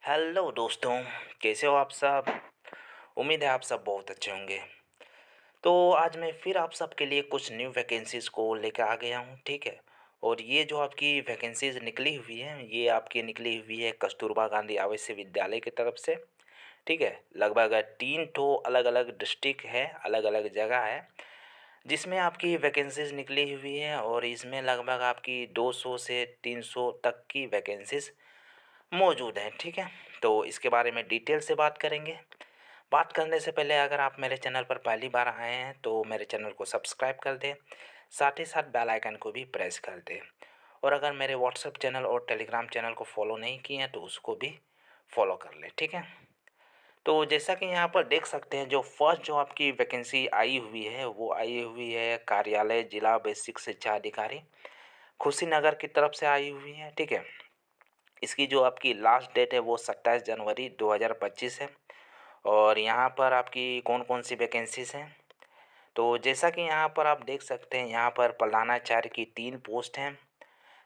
Hello दोस्तों। कैसे हो आप सब। उम्मीद है आप सब बहुत अच्छे होंगे। तो आज मैं फिर आप सबके लिए कुछ न्यू वैकेंसीज़ को लेकर आ गया हूँ, ठीक है। और ये जो आपकी वैकेंसीज़ निकली हुई है ये आपकी निकली हुई है कस्तूरबा गांधी आवासीय विद्यालय की तरफ से, ठीक है। लगभग 3 अलग अलग डिस्ट्रिक्ट है, अलग अलग जगह है जिसमें आपकी वैकेंसीज़ निकली हुई है। और इसमें लगभग आपकी 200 से 300 तक की वैकेंसीज़ मौजूद हैं, ठीक है। तो इसके बारे में डिटेल से बात करेंगे। बात करने से पहले अगर आप मेरे चैनल पर पहली बार आए हैं तो मेरे चैनल को सब्सक्राइब कर दें, साथ ही साथ बेल आइकन को भी प्रेस कर दें। और अगर मेरे व्हाट्सएप चैनल और टेलीग्राम चैनल को फॉलो नहीं किए हैं तो उसको भी फॉलो कर लें, ठीक है। तो जैसा कि यहाँ पर देख सकते हैं, जो फर्स्ट जो आपकी वैकेंसी आई हुई है वो आई हुई है कार्यालय जिला बेसिक शिक्षा अधिकारी कुशीनगर की तरफ से आई हुई है, ठीक है। इसकी जो आपकी लास्ट डेट है वो 27 जनवरी 2025 है। और यहाँ पर आपकी कौन कौन सी वैकेंसीज हैं, तो जैसा कि यहाँ पर आप देख सकते हैं, यहाँ पर प्रधानाचार्य की 3 पोस्ट हैं।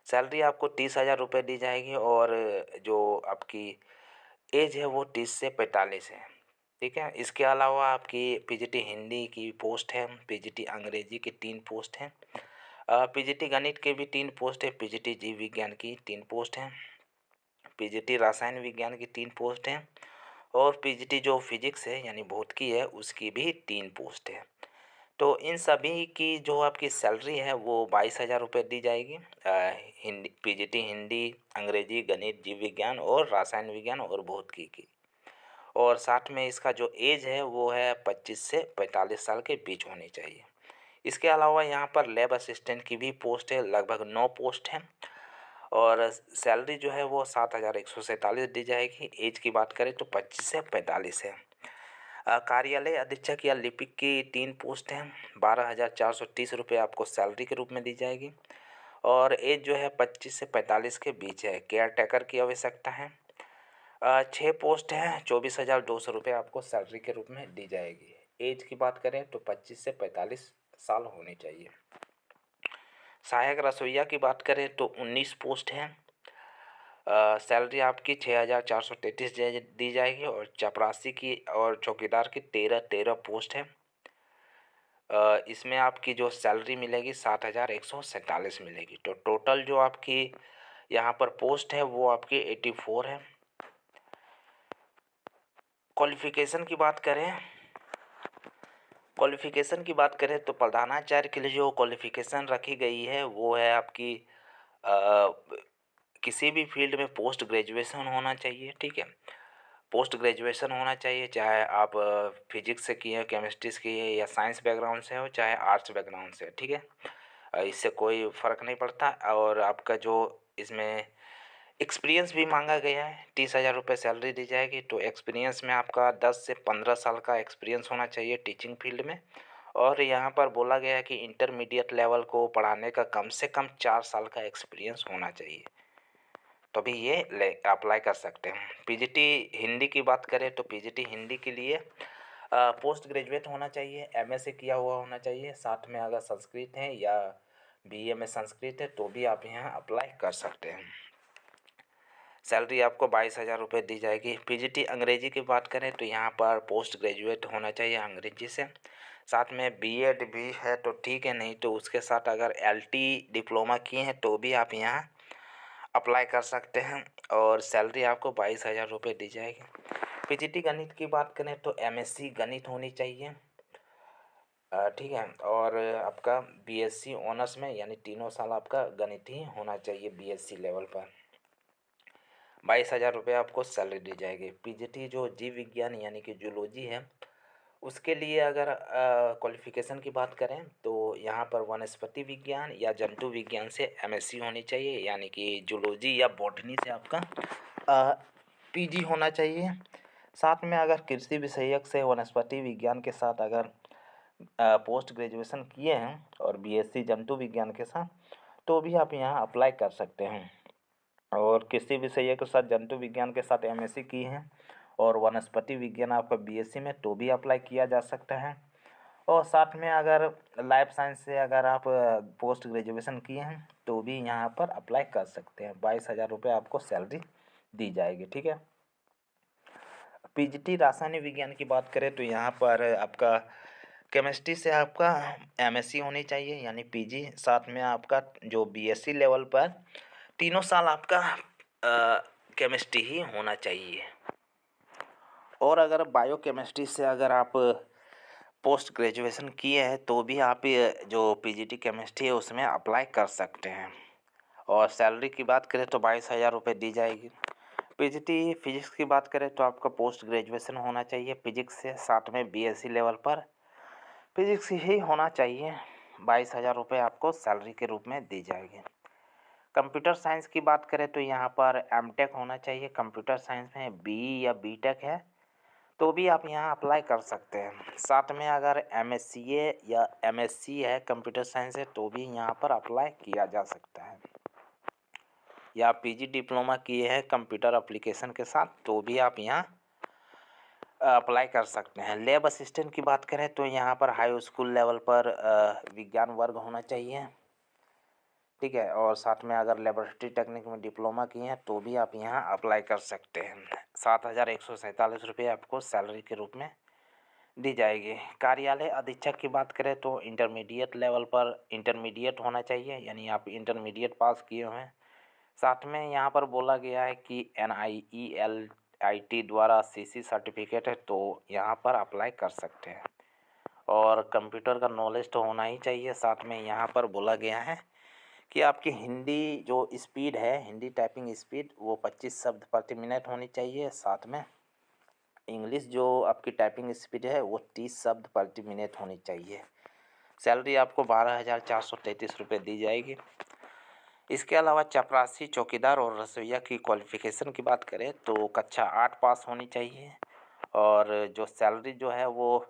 सैलरी आपको 30,000 रुपये दी जाएगी। और जो आपकी एज है वो 30 से 45 है, ठीक है। इसके अलावा आपकी पीजीटी हिंदी की पोस्ट है, पीजीटी अंग्रेजी की 3 पोस्ट हैं, पीजीटी गणित के भी 3 पोस्ट है, पीजीटी जीव विज्ञान की 3 पोस्ट हैं, पीजीटी रसायन विज्ञान की 3 पोस्ट हैं, और पीजीटी जो फिजिक्स है यानी भौतिकी है उसकी भी 3 पोस्ट है। तो इन सभी की जो आपकी सैलरी है वो 22,000 रुपये दी जाएगी। हिंदी पीजीटी हिंदी, अंग्रेजी, गणित, जीव विज्ञान और रसायन विज्ञान और भौतिकी की। और साथ में इसका जो एज है वो है 25 से 45 साल के बीच होनी चाहिए। इसके अलावा यहाँ पर लैब असिस्टेंट की भी पोस्ट है, लगभग 9 पोस्ट हैं। और सैलरी जो है वो 7,147 दी जाएगी। एज की बात करें तो 25 से 45 है। कार्यालय अधीक्षक या लिपिक की 3 पोस्ट हैं, 12,430 रुपये आपको सैलरी के रूप में दी जाएगी। और एज जो है 25 से 45 के बीच है। केयर टेकर की आवश्यकता है। 6 पोस्ट हैं, 24,200 रुपये आपको सैलरी के रूप में दी जाएगी। एज की बात करें तो 25 से 45 साल होनी चाहिए। सहायक रसोइया की बात करें तो 19 पोस्ट हैं। सैलरी आपकी 6,433 दी जाएगी। और चपरासी की और चौकीदार की 13 पोस्ट है। इसमें आपकी जो सैलरी मिलेगी 7,147 मिलेगी। तो टोटल जो आपकी यहाँ पर पोस्ट है वो आपकी 84 है। क्वालिफ़िकेशन की बात करें तो प्रधानाचार्य के लिए जो क्वालिफ़िकेशन रखी गई है वो है आपकी किसी भी फील्ड में पोस्ट ग्रेजुएशन होना चाहिए, ठीक है। पोस्ट ग्रेजुएशन होना चाहिए, चाहे आप फिजिक्स से किए, केमिस्ट्री से किए, या साइंस बैकग्राउंड से हो, चाहे आर्ट्स बैकग्राउंड से, ठीक है। इससे कोई फ़र्क नहीं पड़ता। और आपका जो इसमें एक्सपीरियंस भी मांगा गया है, 30,000 रुपये सैलरी दी जाएगी। तो एक्सपीरियंस में आपका 10 से 15 साल का एक्सपीरियंस होना चाहिए टीचिंग फील्ड में। और यहाँ पर बोला गया है कि इंटरमीडिएट लेवल को पढ़ाने का कम से कम 4 साल का एक्सपीरियंस होना चाहिए, तभी ये ले अप्लाई कर सकते हैं। पीजीटी हिंदी की बात करें तो पीजीटी हिंदी के लिए पोस्ट ग्रेजुएट होना चाहिए, एमए से किया हुआ होना चाहिए। साथ में अगर संस्कृत है या बीए में संस्कृत है तो भी आप यहाँ अप्लाई कर सकते हैं। सैलरी आपको 22,000 रुपये दी जाएगी। पीजीटी अंग्रेजी की बात करें तो यहाँ पर पोस्ट ग्रेजुएट होना चाहिए अंग्रेजी से। साथ में बीएड भी है तो ठीक है, नहीं तो उसके साथ अगर एलटी डिप्लोमा किए हैं तो भी आप यहाँ अप्लाई कर सकते हैं। और सैलरी आपको 22,000 रुपये दी जाएगी। पीजीटी गणित की बात करें तो एमएससी गणित होनी चाहिए, ठीक है। और आपका बीएससी ऑनर्स में यानी 3 साल आपका गणित ही होना चाहिए बीएससी लेवल पर। 22,000 रुपये आपको सैलरी दी जाएगी। पीजीटी जो जीव विज्ञान यानी कि जूलॉजी है उसके लिए अगर क्वालिफ़िकेशन की बात करें तो यहाँ पर वनस्पति विज्ञान या जंतु विज्ञान से एमएससी होनी चाहिए, यानी कि जूलॉजी या बॉटनी से आपका पीजी होना चाहिए। साथ में अगर कृषि विषयक से वनस्पति विज्ञान के साथ अगर पोस्ट ग्रेजुएशन किए हैं और बीएससी जंतु विज्ञान के साथ तो भी आप यहाँ अप्लाई कर सकते हैं। और कृषि विषय के साथ जंतु विज्ञान के साथ एमएससी की है और वनस्पति विज्ञान आपका बीएससी में तो भी अप्लाई किया जा सकता है। और साथ में अगर लाइफ साइंस से अगर आप पोस्ट ग्रेजुएशन किए हैं तो भी यहाँ पर अप्लाई कर सकते हैं। 22,000 रुपये आपको सैलरी दी जाएगी, ठीक है। पीजीटी रासायनिक विज्ञान की बात करें तो यहाँ पर आपका केमिस्ट्री से आपका एमएससी होनी चाहिए यानी पीजी, साथ में आपका जो बीएससी लेवल पर तीनों साल आपका केमिस्ट्री ही होना चाहिए। और अगर बायोकेमिस्ट्री से अगर आप पोस्ट ग्रेजुएशन किए हैं तो भी आप ये जो पीजीटी केमिस्ट्री है उसमें अप्लाई कर सकते हैं। और सैलरी की बात करें तो 22,000 रुपये दी जाएगी। पीजीटी फिजिक्स की बात करें तो आपका पोस्ट ग्रेजुएशन होना चाहिए फिजिक्स से, साथ में बीएससी लेवल पर फिजिक्स ही होना चाहिए। 22,000 रुपये आपको सैलरी के रूप में दी जाएगी। कंप्यूटर साइंस की बात करें तो यहाँ पर एमटेक होना चाहिए। कंप्यूटर साइंस में बी या बीटेक है तो भी आप यहाँ अप्लाई कर सकते हैं। साथ में अगर एमएससीए या एमएससी है कंप्यूटर साइंस है तो भी यहाँ पर अप्लाई किया जा सकता है। या पीजी डिप्लोमा किए हैं कंप्यूटर एप्लीकेशन के साथ तो भी आप यहाँ अप्लाई कर सकते हैं। लैब असिस्टेंट की बात करें तो यहाँ पर हाई स्कूल लेवल पर विज्ञान वर्ग होना चाहिए, ठीक है। और साथ में अगर लेबोरेटरी टेक्निक में डिप्लोमा किए हैं तो भी आप यहाँ अप्लाई कर सकते हैं। 7,147 रुपये आपको सैलरी के रूप में दी जाएगी। कार्यालय अधीक्षक की बात करें तो इंटरमीडिएट लेवल पर इंटरमीडिएट होना चाहिए यानी आप इंटरमीडिएट पास किए हुए हैं। साथ में यहाँ पर बोला गया है कि NIELIT द्वारा CC सर्टिफिकेट है तो यहाँ पर अप्लाई कर सकते हैं। और कंप्यूटर का नॉलेज तो होना ही चाहिए। साथ में यहाँ पर बोला गया है कि आपकी हिंदी जो स्पीड है, हिंदी टाइपिंग स्पीड वो 25 शब्द प्रति मिनट होनी चाहिए। साथ में इंग्लिश जो आपकी टाइपिंग स्पीड है वो 30 शब्द प्रति मिनट होनी चाहिए। सैलरी आपको 12,433 रुपये दी जाएगी। इसके अलावा चपरासी, चौकीदार और रसोइया की क्वालिफ़िकेशन की बात करें तो कक्षा 8 पास होनी चाहिए। और जो सैलरी जो है वो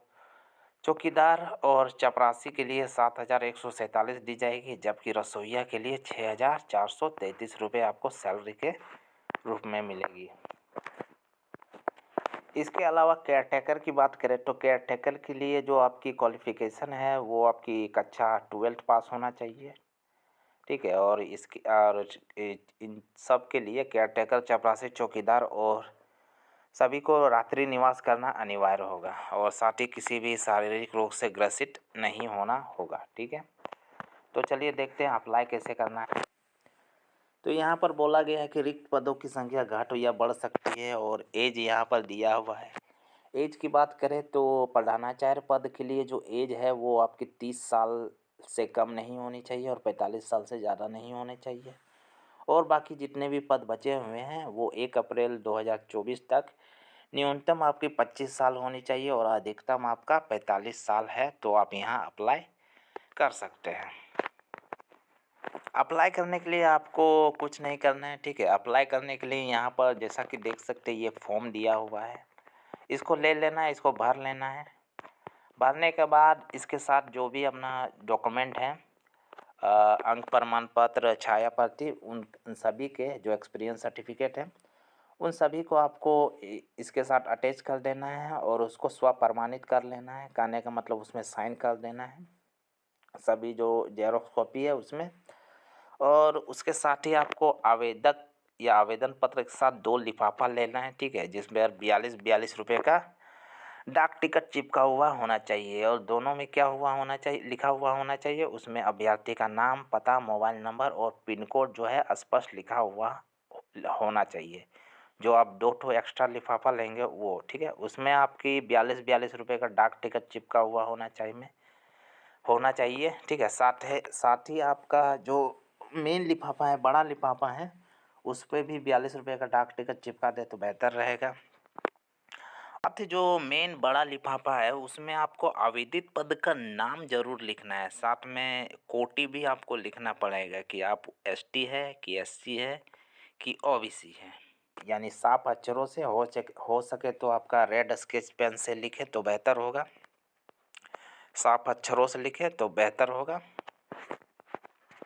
चौकीदार और चपरासी के लिए 7,147 दी जाएगी, जबकि रसोइया के लिए 6,433 रुपये आपको सैलरी के रूप में मिलेगी। इसके अलावा केयरटेकर की बात करें तो केयरटेकर के लिए जो आपकी क्वालिफ़िकेशन है वो आपकी कक्षा 12 पास होना चाहिए, ठीक है। और इन सब के लिए केयरटेकर, चपरासी, चौकीदार और सभी को रात्रि निवास करना अनिवार्य होगा और साथ ही किसी भी शारीरिक रोग से ग्रसित नहीं होना होगा, ठीक है। तो चलिए देखते हैं अप्लाई कैसे करना है। तो यहाँ पर बोला गया है कि रिक्त पदों की संख्या घट या बढ़ सकती है और एज यहाँ पर दिया हुआ है। एज की बात करें तो प्रधानाचार्य पद के लिए जो एज है वो आपकी 30 साल से कम नहीं होनी चाहिए और 45 साल से ज़्यादा नहीं होने चाहिए। और बाकी जितने भी पद बचे हुए हैं वो 1 अप्रैल 2024 तक न्यूनतम आपकी 25 साल होनी चाहिए और अधिकतम आपका 45 साल है, तो आप यहाँ अप्लाई कर सकते हैं। अप्लाई करने के लिए आपको कुछ नहीं करना है, ठीक है। अप्लाई करने के लिए यहाँ पर जैसा कि देख सकते हैं ये फॉर्म दिया हुआ है, इसको ले लेना है, इसको भर लेना है। भरने के बाद इसके साथ जो भी अपना डॉक्यूमेंट है, अंक प्रमाण पत्र, छाया प्रति, उन सभी के जो एक्सपीरियंस सर्टिफिकेट है उन सभी को आपको इसके साथ अटैच कर देना है और उसको स्वप्रमाणित कर लेना है। कहने का मतलब उसमें साइन कर देना है सभी जो जेरोक्स कॉपी है उसमें। और उसके साथ ही आपको आवेदक या आवेदन पत्र के साथ 2 लिफाफा लेना है, ठीक है, जिसमें 42 रुपये का डाक टिकट चिपका हुआ होना चाहिए। और दोनों में क्या हुआ होना चाहिए, लिखा हुआ होना चाहिए, उसमें अभ्यर्थी का नाम, पता, मोबाइल नंबर और पिन कोड जो है स्पष्ट लिखा हुआ होना चाहिए। जो आप 2 ठो एक्स्ट्रा लिफाफा लेंगे वो, ठीक है, उसमें आपकी 42 रुपये का डाक टिकट चिपका हुआ होना चाहिए, ठीक है। साथ ही आपका जो मेन लिफाफा है, बड़ा लिफाफा है, उस पर भी 42 रुपये का डाक टिकट चिपका दे तो बेहतर रहेगा। साथ ही जो मेन बड़ा लिफाफा है उसमें आपको आवेदित पद का नाम जरूर लिखना है। साथ में कोटि भी आपको लिखना पड़ेगा कि आप ST है कि SC है कि OBC है, यानी साफ अक्षरों से हो सके तो आपका रेड स्केच पेन से लिखे तो बेहतर होगा, साफ अक्षरों से लिखे तो बेहतर होगा।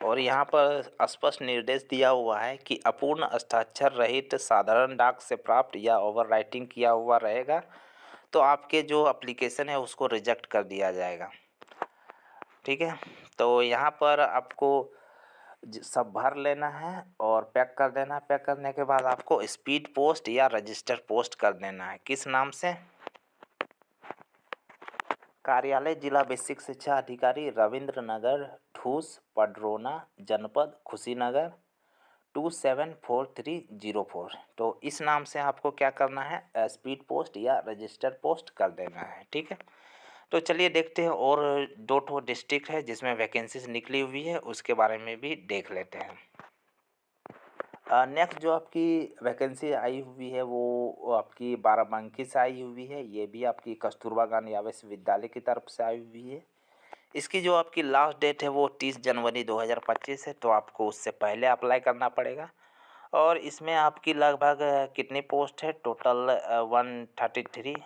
और यहाँ पर स्पष्ट निर्देश दिया हुआ है कि अपूर्ण हस्ताक्षर रहित साधारण डाक से प्राप्त या ओवर राइटिंग किया हुआ रहेगा तो आपके जो एप्लीकेशन है उसको रिजेक्ट कर दिया जाएगा, ठीक है। तो यहाँ पर आपको सब भर लेना है और पैक कर देना है। पैक करने के बाद आपको स्पीड पोस्ट या रजिस्टर पोस्ट कर देना है। किस नाम से? कार्यालय जिला बेसिक शिक्षा अधिकारी, रविंद्र नगर, ठूस, पडरौना, जनपद कुशीनगर 274304। तो इस नाम से आपको क्या करना है, स्पीड पोस्ट या रजिस्टर पोस्ट कर देना है। ठीक है, तो चलिए देखते हैं और 2 डिस्ट्रिक्ट है जिसमें वैकेंसीज निकली हुई है, उसके बारे में भी देख लेते हैं। नेक्स्ट जो आपकी वैकेंसी आई हुई है वो आपकी बाराबंकी से आई हुई है। ये भी आपकी कस्तूरबा गांधी आवासीय विद्यालय की तरफ से आई हुई है। इसकी जो आपकी लास्ट डेट है वो 30 जनवरी 2025 है, तो आपको उससे पहले अप्लाई करना पड़ेगा। और इसमें आपकी लगभग कितनी पोस्ट है, टोटल 133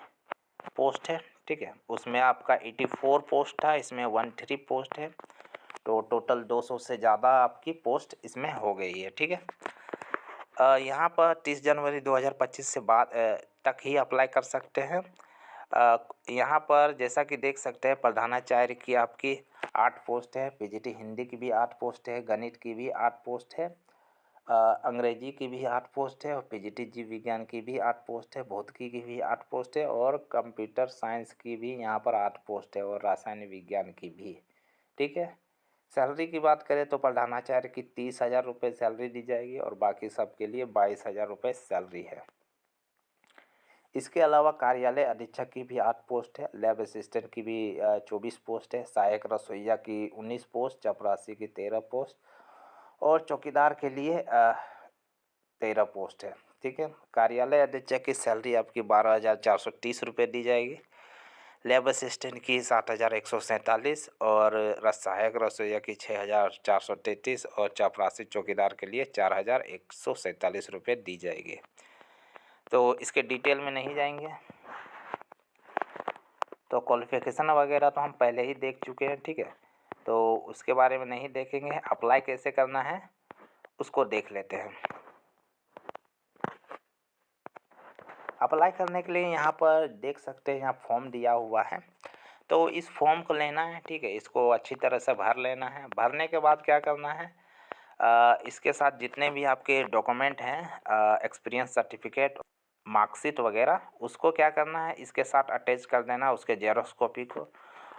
पोस्ट है। ठीक है, उसमें आपका 84 पोस्ट था, इसमें 13 पोस्ट है, तो टोटल 200 से ज़्यादा आपकी पोस्ट इसमें हो गई है। ठीक है, यहाँ पर 30 जनवरी 2025 से बाद तक ही अप्लाई कर सकते हैं। यहाँ पर जैसा कि देख सकते हैं, प्रधानाचार्य की आपकी 8 पोस्ट है, पीजीटी हिंदी की भी 8 पोस्ट है, गणित की भी 8 पोस्ट है, अंग्रेजी की भी 8 पोस्ट है और पीजीटी जीव विज्ञान की भी 8 पोस्ट है, भौतिकी की भी 8 पोस्ट है और कंप्यूटर साइंस की भी यहाँ पर 8 पोस्ट है और रासायनिक विज्ञान की भी। ठीक है, सैलरी की बात करें तो प्रधानाचार्य की 30,000 रुपये सैलरी दी जाएगी और बाकी सब के लिए 22,000 रुपये सैलरी है। इसके अलावा कार्यालय अधीक्षक की भी 8 पोस्ट है, लैब असिस्टेंट की भी 24 पोस्ट है, सहायक रसोइया की 19 पोस्ट, चपरासी की 13 पोस्ट और चौकीदार के लिए 13 पोस्ट है। ठीक है, कार्यालय अधीक्षक की सैलरी आपकी 12,430 रुपये दी जाएगी, लैब असिस्टेंट की 7,147 और सहायक रसोइया की 6,433 और चपरासी चौकीदार के लिए 4,147 रुपये दी जाएगी। तो इसके डिटेल में नहीं जाएंगे, तो क्वालिफिकेशन वगैरह तो हम पहले ही देख चुके हैं। ठीक है, तो उसके बारे में नहीं देखेंगे। अप्लाई कैसे करना है उसको देख लेते हैं। अप्लाई करने के लिए यहाँ पर देख सकते हैं, यहाँ फॉर्म दिया हुआ है, तो इस फॉर्म को लेना है। ठीक है, इसको अच्छी तरह से भर लेना है। भरने के बाद क्या करना है, इसके साथ जितने भी आपके डॉक्यूमेंट हैं, एक्सपीरियंस सर्टिफिकेट, मार्कशीट वगैरह, उसको क्या करना है, इसके साथ अटैच कर देना उसके जेरोक्स कॉपी को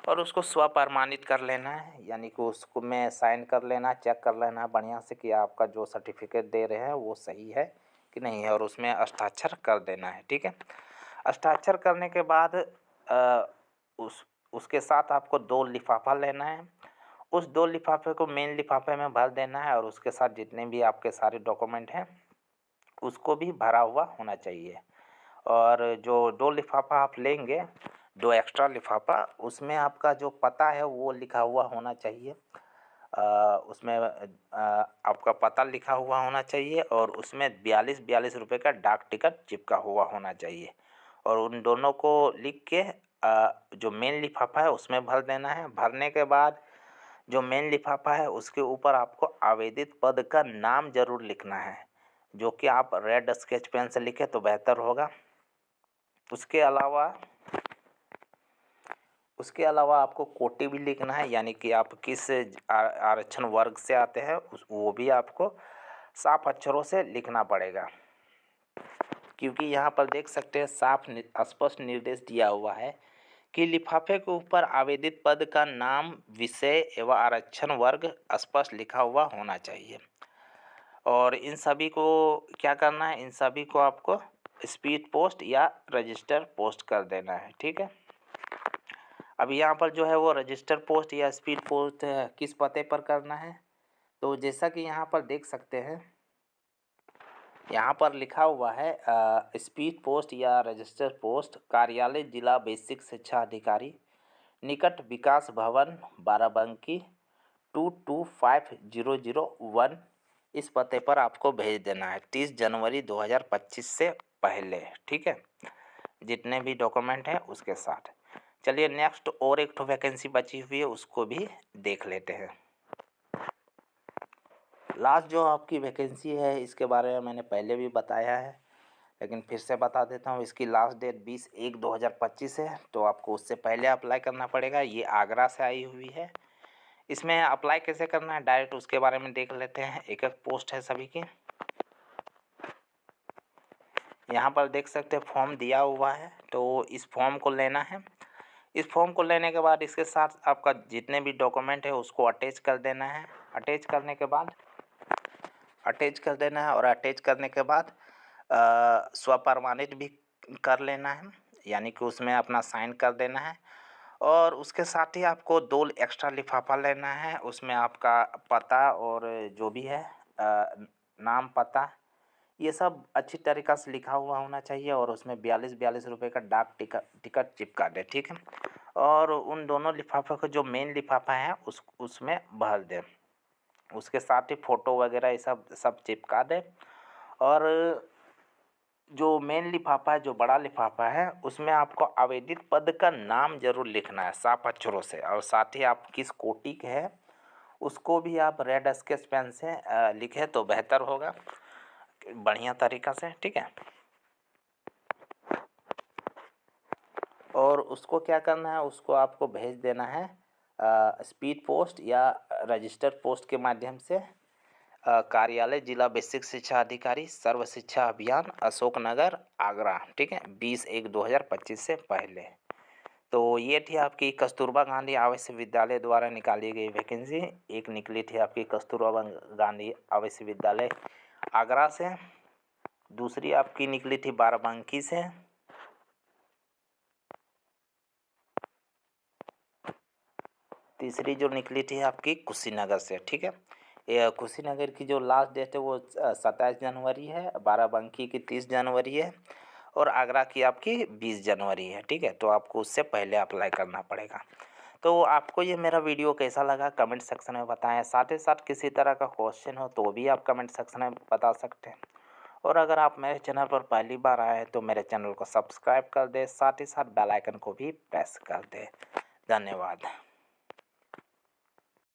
और उसको स्वप्रमाणित कर लेना है, यानी कि उसको में साइन कर लेना, चेक कर लेना बढ़िया से कि आपका जो सर्टिफिकेट दे रहे हैं वो सही है कि नहीं है और उसमें हस्ताक्षर कर देना है। ठीक है, हस्ताक्षर करने के बाद उसके साथ आपको 2 लिफाफा लेना है। उस 2 लिफाफे को मेन लिफाफे में भर देना है और उसके साथ जितने भी आपके सारे डॉक्यूमेंट हैं उसको भी भरा हुआ होना चाहिए। और जो 2 लिफाफा आप लेंगे, 2 एक्स्ट्रा लिफाफा, उसमें आपका जो पता है वो लिखा हुआ होना चाहिए। उसमें आपका पता लिखा हुआ होना चाहिए और उसमें 42 रुपये का डाक टिकट चिपका हुआ होना चाहिए और उन दोनों को लिख के जो मेन लिफाफा है उसमें भर देना है। भरने के बाद जो मेन लिफाफा है उसके ऊपर आपको आवेदित पद का नाम ज़रूर लिखना है, जो कि आप रेड स्केच पेन से लिखें तो बेहतर होगा। उसके अलावा आपको कोटि भी लिखना है, यानी कि आप किस आरक्षण वर्ग से आते हैं वो भी आपको साफ अक्षरों से लिखना पड़ेगा, क्योंकि यहाँ पर देख सकते हैं साफ स्पष्ट निर्देश दिया हुआ है कि लिफाफे के ऊपर आवेदित पद का नाम, विषय एवं आरक्षण वर्ग स्पष्ट लिखा हुआ होना चाहिए। और इन सभी को क्या करना है, इन सभी को आपको स्पीड पोस्ट या रजिस्टर पोस्ट कर देना है। ठीक है, अब यहाँ पर जो है वो रजिस्टर पोस्ट या स्पीड पोस्ट किस पते पर करना है, तो जैसा कि यहाँ पर देख सकते हैं, यहाँ पर लिखा हुआ है स्पीड पोस्ट या रजिस्टर पोस्ट कार्यालय जिला बेसिक शिक्षा अधिकारी, निकट विकास भवन, बाराबंकी 225001, इस पते पर आपको भेज देना है 30 जनवरी 2025 से पहले। ठीक है, जितने भी डॉक्यूमेंट हैं उसके साथ। चलिए नेक्स्ट और एक तो वैकेंसी बची हुई है उसको भी देख लेते हैं। लास्ट जो आपकी वैकेंसी है इसके बारे में मैंने पहले भी बताया है, लेकिन फिर से बता देता हूँ। इसकी लास्ट डेट 20/1/2025 है, तो आपको उससे पहले अप्लाई करना पड़ेगा। ये आगरा से आई हुई है। इसमें अप्लाई कैसे करना है डायरेक्ट उसके बारे में देख लेते हैं। एक एक पोस्ट है सभी की। यहाँ पर देख सकते हैं फॉर्म दिया हुआ है, तो इस फॉर्म को लेना है। इस फॉर्म को लेने के बाद इसके साथ आपका जितने भी डॉक्यूमेंट है उसको अटैच कर देना है। अटैच करने के बाद अटैच कर देना है और अटैच करने के बाद स्वप्रमाणित भी कर लेना है, यानी कि उसमें अपना साइन कर देना है। और उसके साथ ही आपको 2 एक्स्ट्रा लिफाफा लेना है, उसमें आपका पता और जो भी है नाम पता ये सब अच्छी तरीक़ा से लिखा हुआ होना चाहिए और उसमें 42 रुपये का डाक टिकट चिपका दें, ठीक है। और उन दोनों लिफाफे का जो मेन लिफाफा है उसमें भर दें। उसके साथ ही फ़ोटो वगैरह ये सब चिपका दें। और जो मेन लिफाफा है, जो बड़ा लिफाफा है, उसमें आपको आवेदित पद का नाम ज़रूर लिखना है साफ अक्षरों से, और साथ ही आप किस कोटि के हैं उसको भी आप रेड स्केच पेन से लिखें तो बेहतर होगा, बढ़िया तरीक़ा से, ठीक है। और उसको क्या करना है, उसको आपको भेज देना है स्पीड पोस्ट या रजिस्टर पोस्ट के माध्यम से कार्यालय जिला बेसिक शिक्षा अधिकारी सर्व शिक्षा अभियान अशोकनगर आगरा, ठीक है, 20/1/2025 से पहले। तो ये थी आपकी कस्तूरबा गांधी आवासीय विद्यालय द्वारा निकाली गई वैकेंसी। एक निकली थी आपकी कस्तूरबा गांधी आवासीय विद्यालय आगरा से, दूसरी आपकी निकली थी बाराबंकी से, तीसरी जो निकली थी आपकी कुशीनगर से, ठीक है। ये कुशीनगर की जो लास्ट डेट है वो 27 जनवरी है, बाराबंकी की 30 जनवरी है और आगरा की आपकी 20 जनवरी है, ठीक है। तो आपको उससे पहले अप्लाई करना पड़ेगा। तो आपको ये मेरा वीडियो कैसा लगा कमेंट सेक्शन में बताएं। साथ ही साथ किसी तरह का क्वेश्चन हो तो भी आप कमेंट सेक्शन में बता सकते हैं। और अगर आप मेरे चैनल पर पहली बार आए हैं तो मेरे चैनल को सब्सक्राइब कर दें, साथ ही साथ बेल आइकन को भी प्रेस कर दें। धन्यवाद।